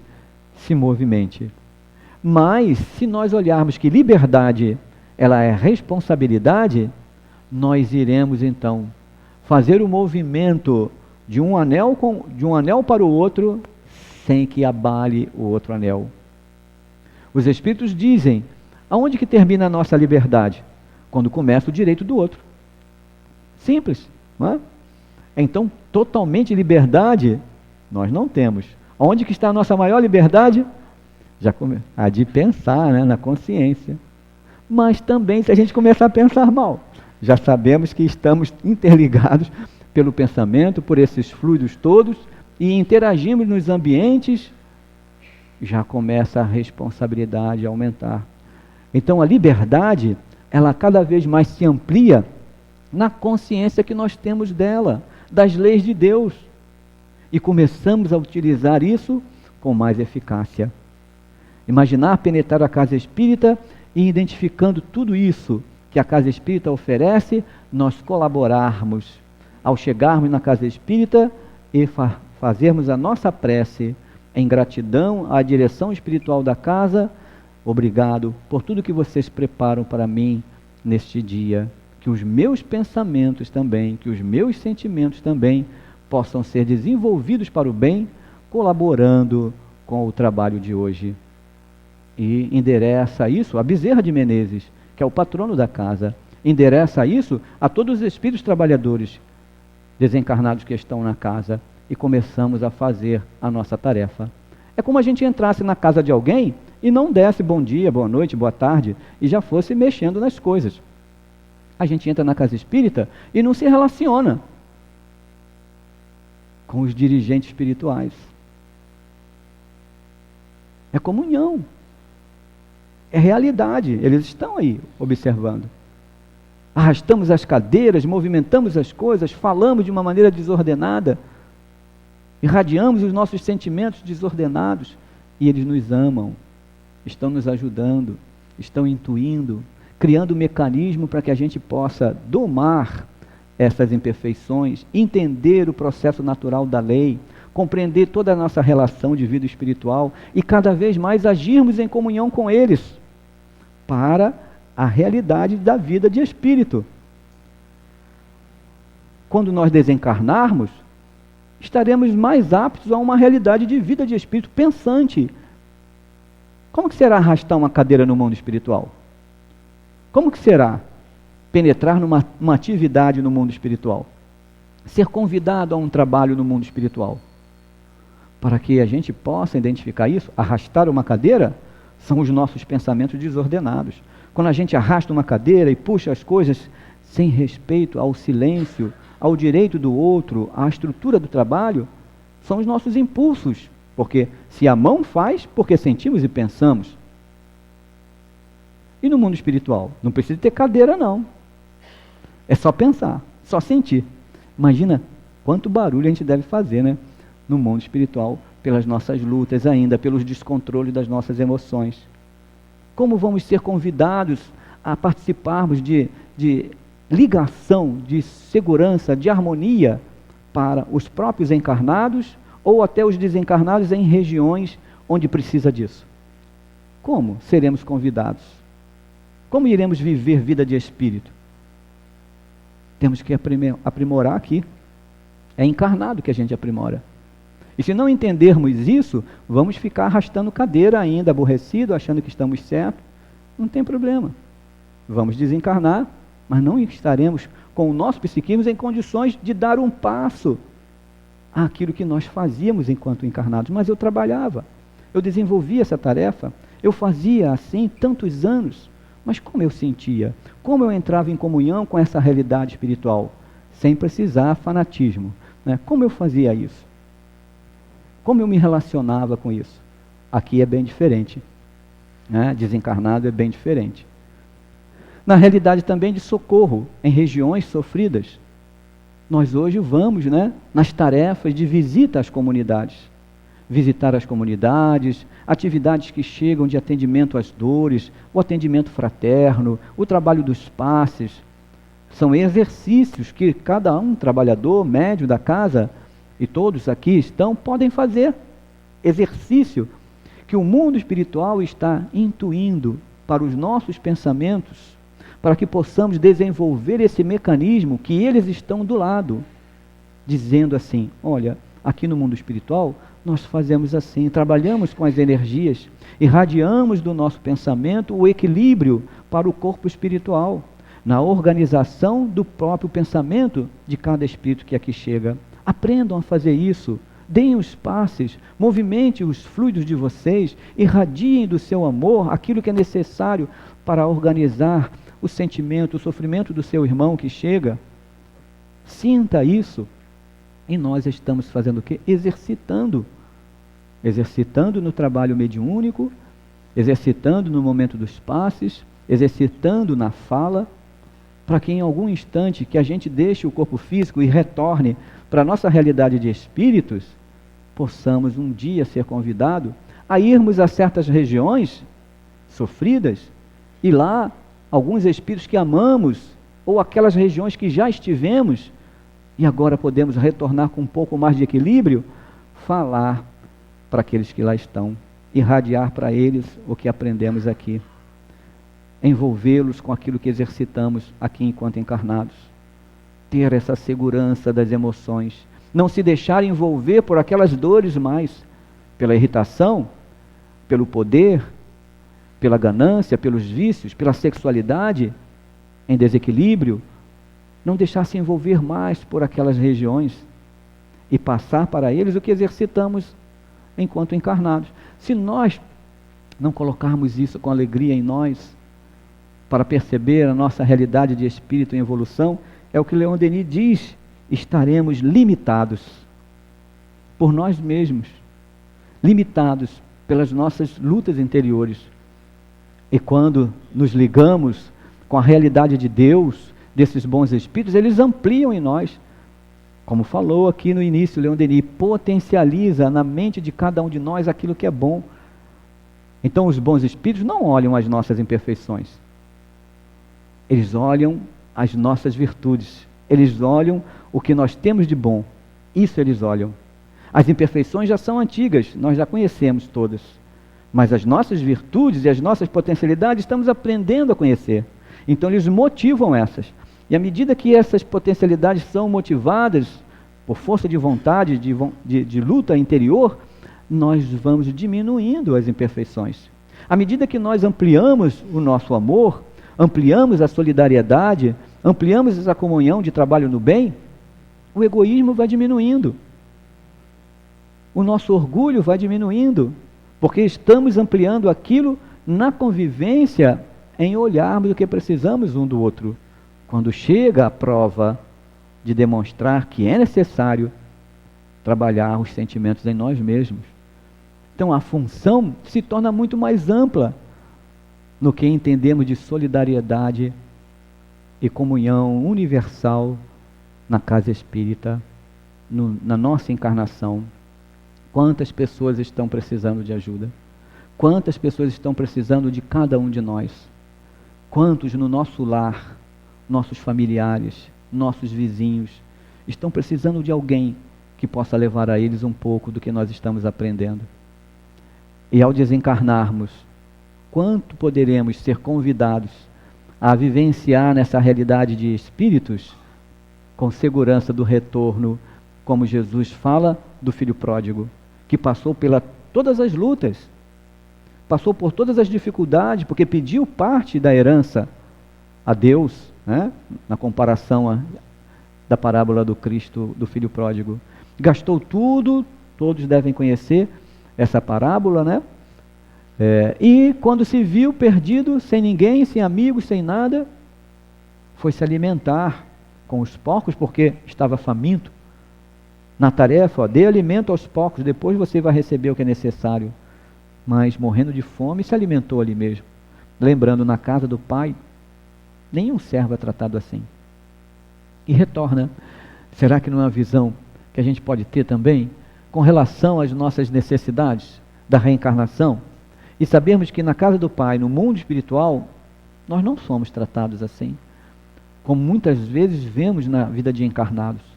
se movimente. Mas, se nós olharmos que liberdade, ela é responsabilidade, nós iremos então fazer o movimento de um anel para o outro, sem que abale o outro anel. Os Espíritos dizem, aonde que termina a nossa liberdade? Quando começa o direito do outro. Simples, não é? Então, totalmente liberdade, nós não temos. Onde que está a nossa maior liberdade? A de pensar, né, na consciência. Mas também, se a gente começar a pensar mal, já sabemos que estamos interligados pelo pensamento, por esses fluidos todos, e interagimos nos ambientes, já começa a responsabilidade a aumentar. Então, a liberdade, ela cada vez mais se amplia na consciência que nós temos dela, das leis de Deus. E começamos a utilizar isso com mais eficácia. Imaginar penetrar a casa espírita e identificando tudo isso que a casa espírita oferece, nós colaborarmos ao chegarmos na casa espírita e fazermos a nossa prece em gratidão à direção espiritual da casa. Obrigado por tudo que vocês preparam para mim neste dia. Que os meus pensamentos também, que os meus sentimentos também possam ser desenvolvidos para o bem, colaborando com o trabalho de hoje. E endereça isso a Bezerra de Menezes, que é o patrono da casa. Endereça isso a todos os espíritos trabalhadores desencarnados que estão na casa e começamos a fazer a nossa tarefa. É como a gente entrasse na casa de alguém e não desse bom dia, boa noite, boa tarde e já fosse mexendo nas coisas. A gente entra na casa espírita e não se relaciona com os dirigentes espirituais. É comunhão. É realidade. Eles estão aí observando. Arrastamos as cadeiras, movimentamos as coisas, falamos de uma maneira desordenada, irradiamos os nossos sentimentos desordenados e eles nos amam, estão nos ajudando, estão intuindo, criando um mecanismo para que a gente possa domar essas imperfeições, entender o processo natural da lei, compreender toda a nossa relação de vida espiritual e cada vez mais agirmos em comunhão com eles para a realidade da vida de espírito. Quando nós desencarnarmos, estaremos mais aptos a uma realidade de vida de espírito pensante. Como que será arrastar uma cadeira no mundo espiritual? Como que será penetrar numa atividade no mundo espiritual? Ser convidado a um trabalho no mundo espiritual? Para que a gente possa identificar isso, arrastar uma cadeira são os nossos pensamentos desordenados. Quando a gente arrasta uma cadeira e puxa as coisas sem respeito ao silêncio, ao direito do outro, à estrutura do trabalho, são os nossos impulsos. Porque se a mão faz, porque sentimos e pensamos. E no mundo espiritual? Não precisa ter cadeira, não. É só pensar, só sentir. Imagina quanto barulho a gente deve fazer, né? No mundo espiritual, pelas nossas lutas ainda, pelos descontroles das nossas emoções. Como vamos ser convidados a participarmos de ligação, de segurança, de harmonia para os próprios encarnados ou até os desencarnados em regiões onde precisa disso? Como seremos convidados? Como iremos viver vida de espírito? Temos que aprimorar aqui. É encarnado que a gente aprimora. E se não entendermos isso, vamos ficar arrastando cadeira ainda, aborrecido, achando que estamos certos. Não tem problema. Vamos desencarnar, mas não estaremos com o nosso psiquismo em condições de dar um passo àquilo que nós fazíamos enquanto encarnados. Mas eu trabalhava, eu desenvolvia essa tarefa, eu fazia assim tantos anos. Mas como eu sentia? Como eu entrava em comunhão com essa realidade espiritual? Sem precisar fanatismo, né? Como eu fazia isso? Como eu me relacionava com isso? Aqui é bem diferente, né? Desencarnado é bem diferente. Na realidade também de socorro em regiões sofridas. Nós hoje vamos, né, nas tarefas de visita às comunidades. Visitar as comunidades, atividades que chegam de atendimento às dores, o atendimento fraterno, o trabalho dos passes. São exercícios que cada um, trabalhador, médium da casa, e todos aqui estão, podem fazer. Exercício que o mundo espiritual está intuindo para os nossos pensamentos, para que possamos desenvolver esse mecanismo que eles estão do lado, dizendo assim, olha, aqui no mundo espiritual, nós fazemos assim, trabalhamos com as energias, irradiamos do nosso pensamento o equilíbrio para o corpo espiritual, na organização do próprio pensamento de cada espírito que aqui chega. Aprendam a fazer isso, deem os passes, movimente os fluidos de vocês, irradiem do seu amor aquilo que é necessário para organizar o sentimento, o sofrimento do seu irmão que chega. Sinta isso. E nós estamos fazendo o quê? Exercitando. Exercitando no trabalho mediúnico, exercitando no momento dos passes, exercitando na fala, para que em algum instante que a gente deixe o corpo físico e retorne para a nossa realidade de espíritos, possamos um dia ser convidados a irmos a certas regiões sofridas, e lá alguns espíritos que amamos, ou aquelas regiões que já estivemos, e agora podemos retornar com um pouco mais de equilíbrio, falar para aqueles que lá estão, irradiar para eles o que aprendemos aqui, envolvê-los com aquilo que exercitamos aqui enquanto encarnados, ter essa segurança das emoções, não se deixar envolver por aquelas dores mais, pela irritação, pelo poder, pela ganância, pelos vícios, pela sexualidade em desequilíbrio, não deixar se envolver mais por aquelas regiões e passar para eles o que exercitamos enquanto encarnados. Se nós não colocarmos isso com alegria em nós, para perceber a nossa realidade de espírito em evolução, é o que Leon Denis diz, estaremos limitados por nós mesmos, limitados pelas nossas lutas interiores. E quando nos ligamos com a realidade de Deus, desses bons espíritos, eles ampliam em nós. Como falou aqui no início, Leon Denis, potencializa na mente de cada um de nós aquilo que é bom. Então os bons espíritos não olham as nossas imperfeições. Eles olham as nossas virtudes. Eles olham o que nós temos de bom. Isso eles olham. As imperfeições já são antigas, nós já conhecemos todas. Mas as nossas virtudes e as nossas potencialidades estamos aprendendo a conhecer. Então eles motivam essas. E à medida que essas potencialidades são motivadas por força de vontade, de luta interior, nós vamos diminuindo as imperfeições. À medida que nós ampliamos o nosso amor, ampliamos a solidariedade, ampliamos essa comunhão de trabalho no bem, o egoísmo vai diminuindo. O nosso orgulho vai diminuindo, porque estamos ampliando aquilo na convivência, em olharmos o que precisamos um do outro. Quando chega a prova de demonstrar que é necessário trabalhar os sentimentos em nós mesmos. Então a função se torna muito mais ampla no que entendemos de solidariedade e comunhão universal na casa espírita, na nossa encarnação. Quantas pessoas estão precisando de ajuda? Quantas pessoas estão precisando de cada um de nós? Quantos no nosso lar, nossos familiares, nossos vizinhos, estão precisando de alguém que possa levar a eles um pouco do que nós estamos aprendendo? E ao desencarnarmos, quanto poderemos ser convidados a vivenciar nessa realidade de espíritos com segurança do retorno, como Jesus fala do filho pródigo, que passou por todas as lutas, passou por todas as dificuldades, porque pediu parte da herança a Deus, né? Na comparação da parábola do Cristo, do filho pródigo. Gastou tudo, todos devem conhecer essa parábola, né? E quando se viu perdido, sem ninguém, sem amigos, sem nada, foi se alimentar com os porcos, porque estava faminto. Na tarefa, dê alimento aos porcos, depois você vai receber o que é necessário. Mas morrendo de fome, se alimentou ali mesmo. Lembrando, na casa do Pai, nenhum servo é tratado assim. E retorna. Será que não é uma visão que a gente pode ter também com relação às nossas necessidades da reencarnação? E sabermos que na casa do Pai, no mundo espiritual, nós não somos tratados assim, como muitas vezes vemos na vida de encarnados.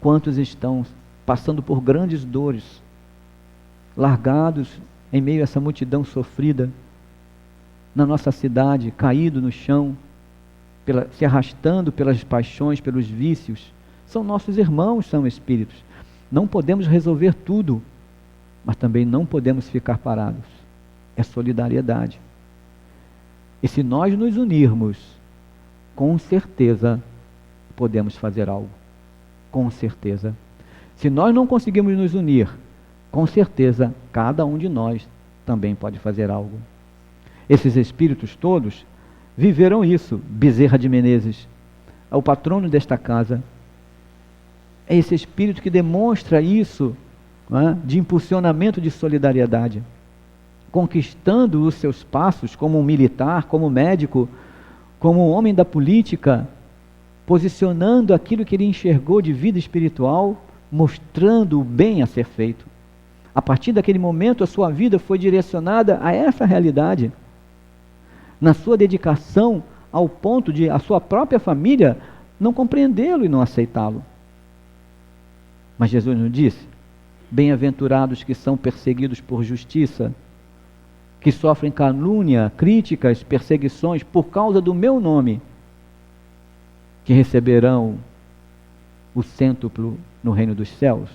Quantos estão passando por grandes dores, largados em meio a essa multidão sofrida, na nossa cidade, caído no chão, se arrastando pelas paixões, pelos vícios. São nossos irmãos, são espíritos. Não podemos resolver tudo, mas também não podemos ficar parados. É solidariedade. E se nós nos unirmos, com certeza podemos fazer algo. Com certeza. Se nós não conseguimos nos unir, com certeza cada um de nós também pode fazer algo. Esses espíritos todos viveram isso. Bezerra de Menezes, o patrono desta casa, é esse espírito que demonstra isso, de impulsionamento de solidariedade, conquistando os seus passos como um militar, como médico, como um homem da política, posicionando aquilo que ele enxergou de vida espiritual, mostrando o bem a ser feito. A partir daquele momento, a sua vida foi direcionada a essa realidade. Na sua dedicação, ao ponto de a sua própria família não compreendê-lo e não aceitá-lo. Mas Jesus nos disse: bem-aventurados que são perseguidos por justiça, que sofrem calúnia, críticas, perseguições por causa do meu nome, que receberão o cêntuplo no reino dos céus.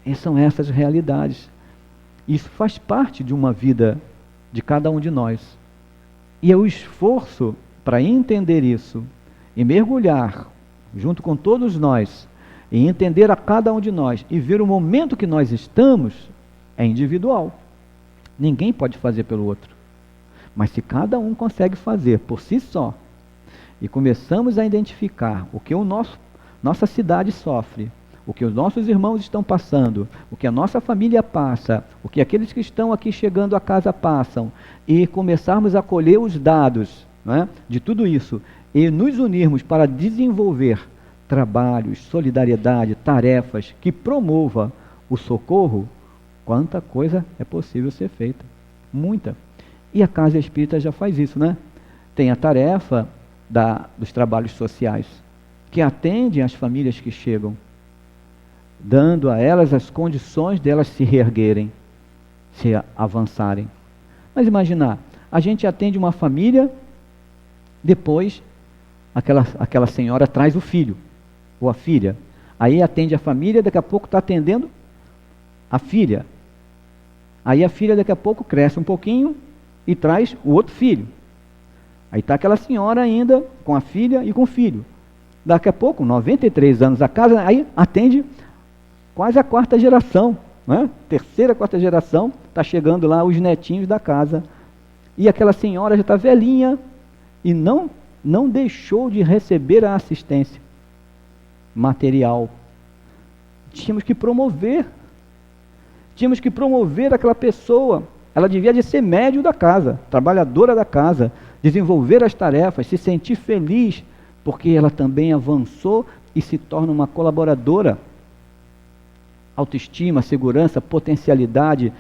E são essas realidades. Isso faz parte de uma vida de cada um de nós. E é o esforço para entender isso e mergulhar junto com todos nós e entender a cada um de nós e ver o momento que nós estamos é individual. Ninguém pode fazer pelo outro. Mas se cada um consegue fazer por si só e começamos a identificar o que nossa cidade sofre, o que os nossos irmãos estão passando, o que a nossa família passa, o que aqueles que estão aqui chegando à casa passam, e começarmos a colher os dados, de tudo isso, e nos unirmos para desenvolver trabalhos, solidariedade, tarefas que promova o socorro, quanta coisa é possível ser feita. Muita. E a Casa Espírita já faz isso, Tem a tarefa dos trabalhos sociais, que atendem as famílias que chegam. dando a elas as condições delas se reerguerem, se avançarem. Mas imaginar, a gente atende uma família, depois aquela senhora traz o filho, ou a filha. Aí atende a família, daqui a pouco está atendendo a filha. Aí a filha daqui a pouco cresce um pouquinho e traz o outro filho. Aí está aquela senhora ainda com a filha e com o filho. Daqui a pouco, 93 anos a casa, aí atende quase a quarta geração, né? Terceira, quarta geração, está chegando lá os netinhos da casa. E aquela senhora já está velhinha e não deixou de receber a assistência material. Tínhamos que promover aquela pessoa. Ela devia de ser médio da casa, trabalhadora da casa, desenvolver as tarefas, se sentir feliz, porque ela também avançou e se torna uma colaboradora. Autoestima, segurança, potencialidade,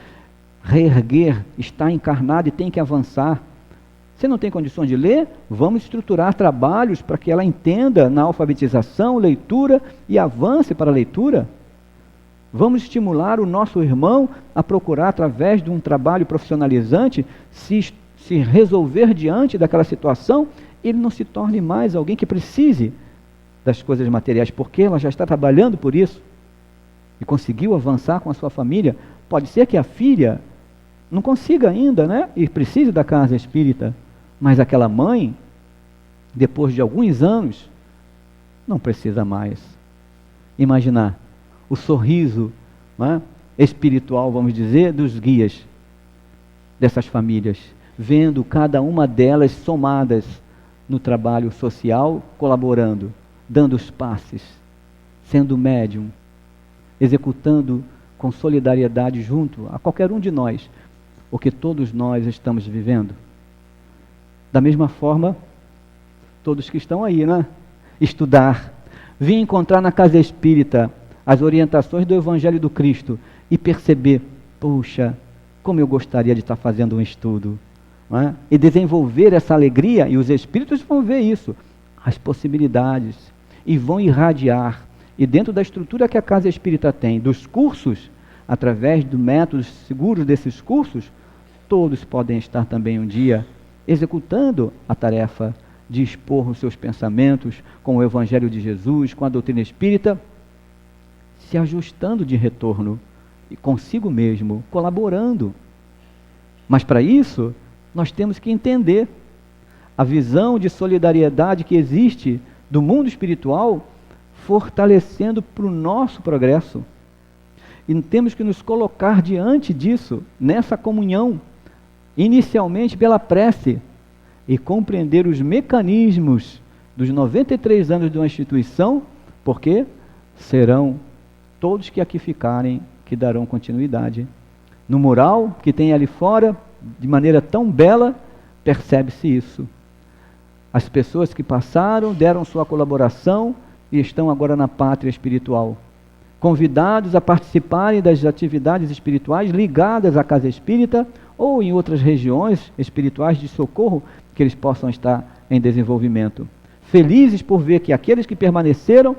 reerguer, está encarnado e tem que avançar. Você não tem condições de ler? Vamos estruturar trabalhos para que ela entenda na alfabetização, leitura e avance para a leitura. Vamos estimular o nosso irmão a procurar, através de um trabalho profissionalizante, se resolver diante daquela situação, ele não se torne mais alguém que precise das coisas materiais, porque ela já está trabalhando por isso e conseguiu avançar com a sua família. Pode ser que a filha não consiga ainda, né? E precise da casa espírita, mas aquela mãe, depois de alguns anos, não precisa mais. Imaginar o sorriso, né, espiritual, vamos dizer, dos guias dessas famílias, vendo cada uma delas somadas no trabalho social, colaborando, dando os passes, sendo médium, executando com solidariedade junto a qualquer um de nós, o que todos nós estamos vivendo. Da mesma forma, todos que estão aí, né? Estudar, vir encontrar na casa espírita as orientações do Evangelho do Cristo e perceber, puxa, como eu gostaria de estar fazendo um estudo, não é? E desenvolver essa alegria, e os espíritos vão ver isso, as possibilidades, e vão irradiar. E dentro da estrutura que a casa espírita tem, dos cursos, através do métodos seguros desses cursos, todos podem estar também um dia executando a tarefa de expor os seus pensamentos com o Evangelho de Jesus, com a doutrina espírita, se ajustando de retorno e consigo mesmo, colaborando. Mas para isso, nós temos que entender a visão de solidariedade que existe do mundo espiritual, fortalecendo para o nosso progresso. E temos que nos colocar diante disso, nessa comunhão, inicialmente pela prece, e compreender os mecanismos dos 93 anos de uma instituição, porque serão todos que aqui ficarem que darão continuidade. No mural que tem ali fora, de maneira tão bela, percebe-se isso. As pessoas que passaram, deram sua colaboração e estão agora na pátria espiritual, convidados a participarem das atividades espirituais ligadas à casa espírita ou em outras regiões espirituais de socorro que eles possam estar em desenvolvimento. Felizes por ver que aqueles que permaneceram,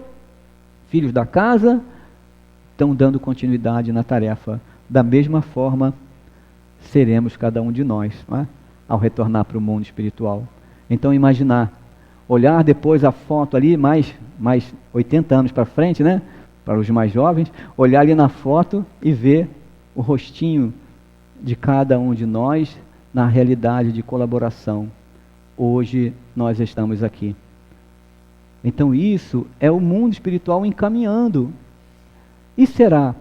filhos da casa, estão dando continuidade na tarefa. Da mesma forma, seremos cada um de nós, não é? Ao retornar para o mundo espiritual. Então imaginar, olhar depois a foto ali, mais 80 anos para frente, né? Para os mais jovens, olhar ali na foto e ver o rostinho de cada um de nós na realidade de colaboração. Hoje nós estamos aqui. Então isso é o mundo espiritual encaminhando. E será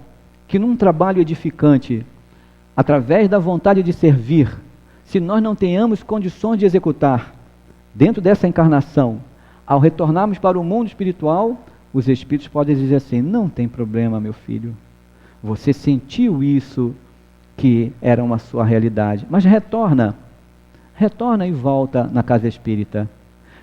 que num trabalho edificante, através da vontade de servir, se nós não tenhamos condições de executar dentro dessa encarnação, ao retornarmos para o mundo espiritual, os espíritos podem dizer assim: não tem problema, meu filho, você sentiu isso que era uma sua realidade, mas retorna e volta na casa espírita,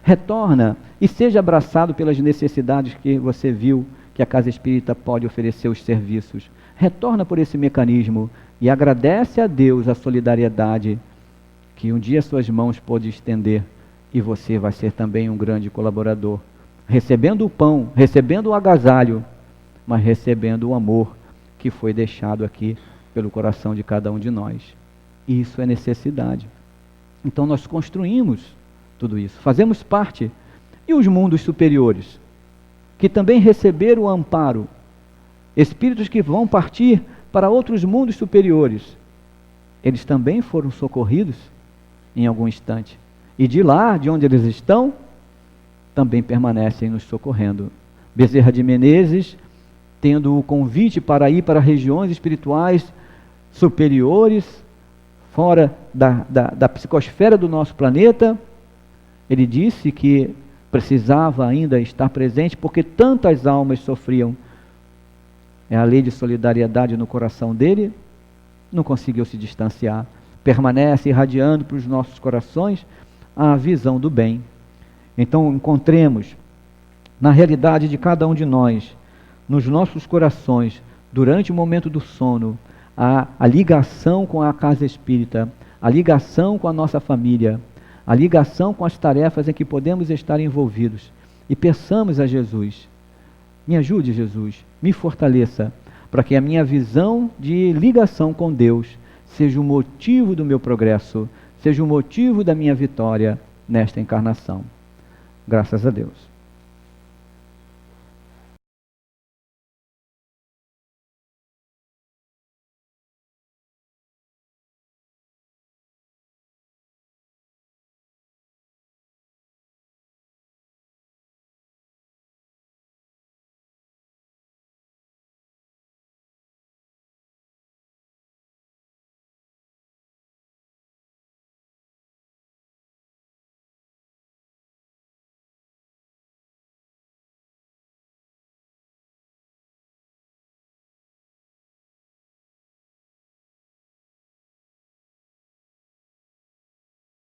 retorna e seja abraçado pelas necessidades que você viu que a casa espírita pode oferecer os serviços, retorna por esse mecanismo e agradece a Deus a solidariedade que um dia suas mãos pôde estender, e você vai ser também um grande colaborador, recebendo o pão, recebendo o agasalho, mas recebendo o amor que foi deixado aqui pelo coração de cada um de nós. Isso é necessidade. Então nós construímos tudo isso, fazemos parte. E os mundos superiores, que também receberam o amparo, espíritos que vão partir para outros mundos superiores, eles também foram socorridos em algum instante. E de lá, de onde eles estão, também permanecem nos socorrendo. Bezerra de Menezes, tendo o convite para ir para regiões espirituais superiores, fora da psicosfera do nosso planeta, ele disse que precisava ainda estar presente porque tantas almas sofriam. É a lei de solidariedade no coração dele, não conseguiu se distanciar. Permanece irradiando para os nossos corações a visão do bem. Então encontremos na realidade de cada um de nós, nos nossos corações, durante o momento do sono, a ligação com a casa espírita, a ligação com a nossa família, a ligação com as tarefas em que podemos estar envolvidos. E peçamos a Jesus, me ajude, Jesus, me fortaleça, para que a minha visão de ligação com Deus seja o motivo do meu progresso, seja o motivo da minha vitória nesta encarnação. Graças a Deus.